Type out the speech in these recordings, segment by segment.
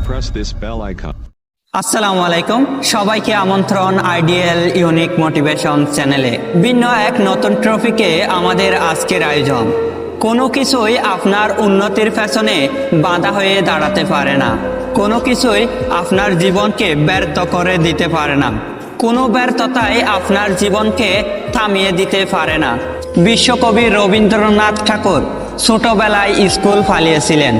press this bell icon. আসসালামু আলাইকুম, সবাইকে আমন্ত্রণ আইডিয়াল ইউনিক মোটিভেশন চ্যানেলে। ভিন্ন এক নতুন টপিকে আমাদের আজকের আয়োজন। কোনো কিছুই আপনার উন্নতির পেছনে বাধা হয়ে দাঁড়াতে পারে না, কোনো কিছুই আপনার জীবনকে ব্যর্থ করে দিতে পারে না, কোনো ব্যর্থতাই আপনার জীবনকে থামিয়ে দিতে পারে না। বিশ্বকবি রবীন্দ্রনাথ ঠাকুর ছোটবেলায় স্কুল পালিয়েছিলেন।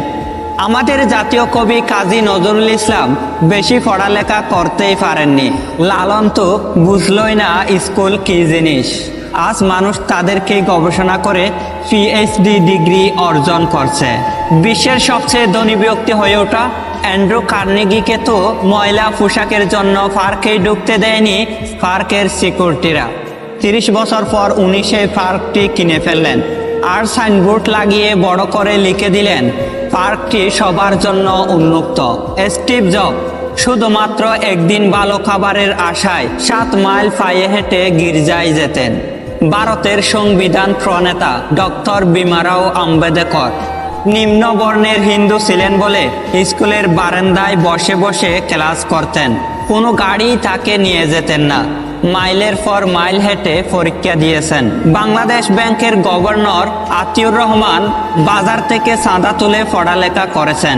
আমাদের জাতীয় কবি কাজী নজরুল ইসলাম বেশি পড়ালেখা করতেই পারেননি। লালন তো বুঝলই না স্কুল কি জিনিস। আজ মানুষ তাদেরকে গবেষণা করে পিএইচডি ডিগ্রি অর্জন করছে। বিশ্বের সবচেয়ে ধনী ব্যক্তি হয়ে ওঠা অ্যান্ড্রু কার্নেগিকে তো ময়লা পোশাকের জন্য পার্কেই ঢুকতে দেয়নি পার্কের সিকিউরিটিরা। 30 বছর পর উনি সেই পার্কটি কিনে ফেললেন আর সাইনবোর্ড লাগিয়ে বড় করে লিখে দিলেন, পার্কটি সবার জন্য উন্মুক্ত। স্টিভ জব শুধুমাত্র একদিন ভালো খাবারের আশায় 7 মাইল পায়ে হেঁটে গির্জায় যেতেন। ভারতের সংবিধান প্রণেতা ডক্টর ভীমরাও আম্বেদকর নিম্ন বর্ণের হিন্দু ছিলেন বলে স্কুলের বারান্দায় বসে বসে ক্লাস করতেন। কোনো গাড়ি তাকে নিয়ে যেতেন না, মাইলের পর মাইল হেঁটে পরীক্ষা দিয়েছেন। বাংলাদেশ ব্যাংকের গভর্নর আতিউর রহমান বাজার থেকে চাঁদা তুলে পড়ালেখা করেছেন।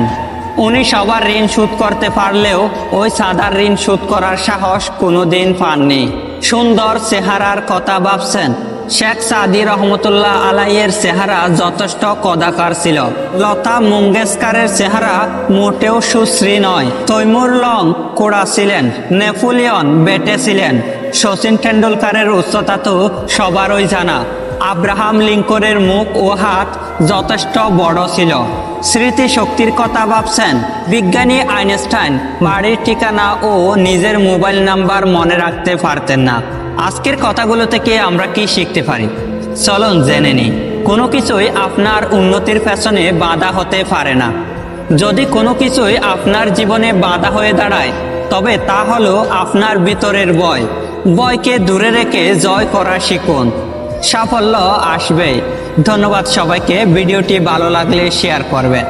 উনি সবার ঋণ শোধ করতে পারলেও ওই চাঁদার ঋণ শোধ করার সাহস কোনোদিন পাননি। সুন্দর চেহারার কথা ভাবছেন, শেখ সাদি রহমতুল্লাহ আলাইয়ের চেহারা যথেষ্ট কদাকার ছিল। লতা মঙ্গেশকরের চেহারা মোটেও সুশ্রী নয়। তৈমুর লং কোড়া ছিলেন, নেপোলিয়ন বেটে ছিলেন। সচিন টেন্ডুলকারের উচ্চতা তো সবারই জানা। আব্রাহাম লিঙ্কনের মুখ ও হাত যথেষ্ট বড় ছিল। স্মৃতিশক্তির কথা ভাবছেন, বিজ্ঞানী আইনস্টাইন বাড়ির ঠিকানা ও নিজের মোবাইল নাম্বার মনে রাখতে পারতেন না। আজকের কথাগুলো থেকে আমরা কি শিখতে পারি, চলুন জেনে নিই। কোনো কিছুই আপনার উন্নতির পেছনে বাধা হতে পারে না। যদি কোনো কিছুই আপনার জীবনে বাধা হয়ে দাঁড়ায়, তবে তা হলো আপনার ভিতরের ভয়। ভয়কে দূরে রেখে জয় করা শিখুন, সাফল্য আসবেই। ধন্যবাদ সবাইকে। ভিডিওটি ভালো লাগলে শেয়ার করবেন।